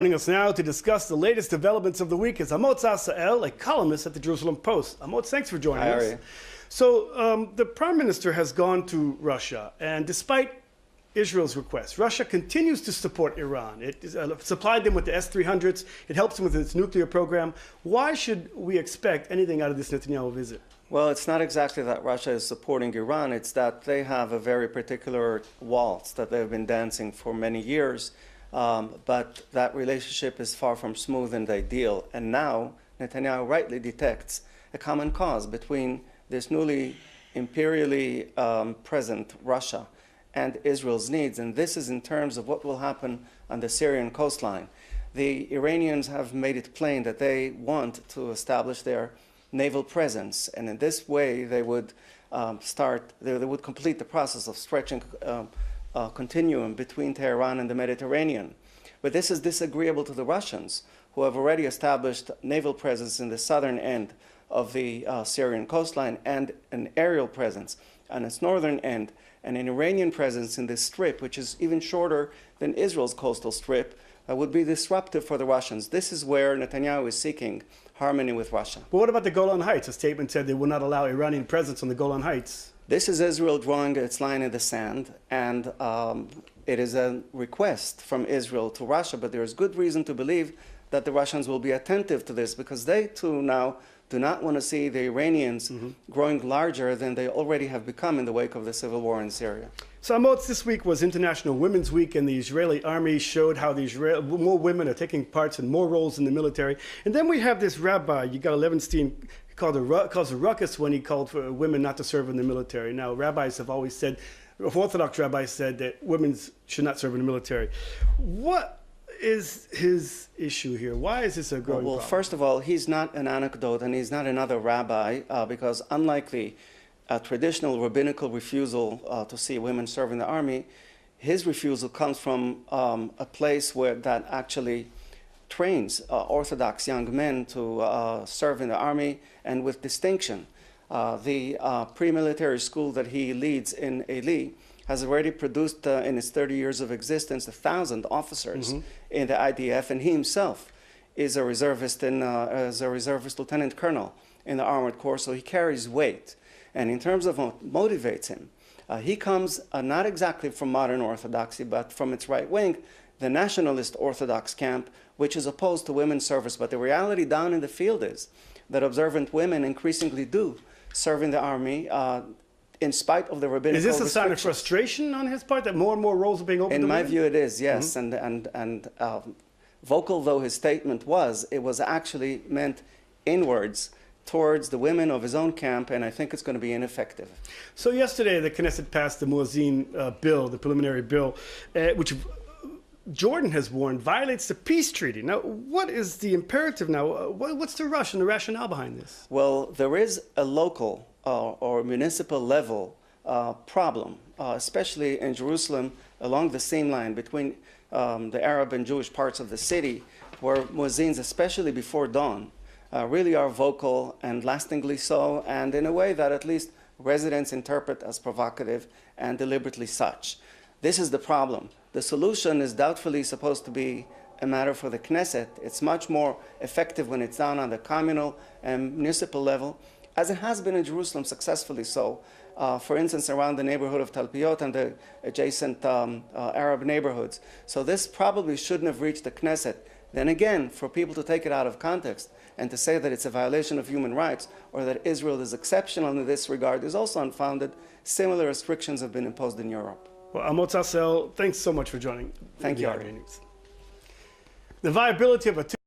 Joining us now to discuss the latest developments of the week is Amotz Asa-El, a columnist at the Jerusalem Post. Amotz, thanks for joining us. So the Prime Minister has gone to Russia, and despite Israel's request, Russia continues to support Iran. It supplied them with the S-300s. It helps them with its nuclear program. Why should we expect anything out of this Netanyahu visit? Well, it's not exactly that Russia is supporting Iran. It's that they have a very particular waltz that they've been dancing for many years. But that relationship is far from smooth and ideal. And now Netanyahu rightly detects a common cause between this newly imperially present Russia and Israel's needs. And this is in terms of what will happen on the Syrian coastline. The Iranians have made it plain that they want to establish their naval presence. And in this way, they would they would complete the process of stretching continuum between Tehran and the Mediterranean. But this is disagreeable to the Russians, who have already established naval presence in the southern end of the Syrian coastline and an aerial presence on its northern end, and an Iranian presence in this strip, which is even shorter than Israel's coastal strip, would be disruptive for the Russians. This is where Netanyahu is seeking harmony with Russia. But what about the Golan Heights? A statement said they will not allow Iranian presence on the Golan Heights. This is Israel drawing its line in the sand, and it is a request from Israel to Russia, but there is good reason to believe that the Russians will be attentive to this, because they too now do not want to see the Iranians growing larger than they already have become in the wake of the civil war in Syria. So Amotz, this week was International Women's Week, and the Israeli army showed how more women are taking parts in more roles in the military. And then we have this rabbi, Yigal Levenstein, caused a ruckus when he called for women not to serve in the military. Now, rabbis have always said, Orthodox rabbis said that women should not serve in the military. What is his issue here? Why is this a growing problem? Well, first of all, he's not an anecdote, and he's not another rabbi, because unlike the traditional rabbinical refusal to see women serve in the army, his refusal comes from a place where that actually trains Orthodox young men to serve in the army, and with distinction. The pre-military school that he leads in Eli has already produced in its 30 years of existence 1,000 officers in the IDF, and he himself is a reservist lieutenant colonel in the Armored Corps, so he carries weight. And in terms of what motivates him, he comes not exactly from modern Orthodoxy, but from its right wing, the nationalist Orthodox camp, which is opposed to women's service. But the reality down in the field is that observant women increasingly do serve in the army in spite of the rabbinical restrictions. Is this a sign of frustration on his part, that more and more roles are being opened to women? In my view, it is, yes. And vocal though his statement was, it was actually meant inwards towards the women of his own camp, and I think it's going to be ineffective. So yesterday, the Knesset passed the Muazins bill, the preliminary bill, which Jordan has warned violates the peace treaty. Now, what is the imperative now? What's the rush and the rationale behind this? Well, there is a local or municipal level problem, especially in Jerusalem, along the same line between the Arab and Jewish parts of the city, where Muazins, especially before dawn, really are vocal and lastingly so, and in a way that at least residents interpret as provocative and deliberately such. This is the problem. The solution is doubtfully supposed to be a matter for the Knesset. It's much more effective when it's done on the communal and municipal level, as it has been in Jerusalem successfully so. For instance, around the neighborhood of Talpiot and the adjacent Arab neighborhoods. So this probably shouldn't have reached the Knesset. Then again, for people to take it out of context and to say that it's a violation of human rights or that Israel is exceptional in this regard is also unfounded. Similar restrictions have been imposed in Europe. Well, Amotz Asa-El, thanks so much for joining. Thank you, Ari. The viability of a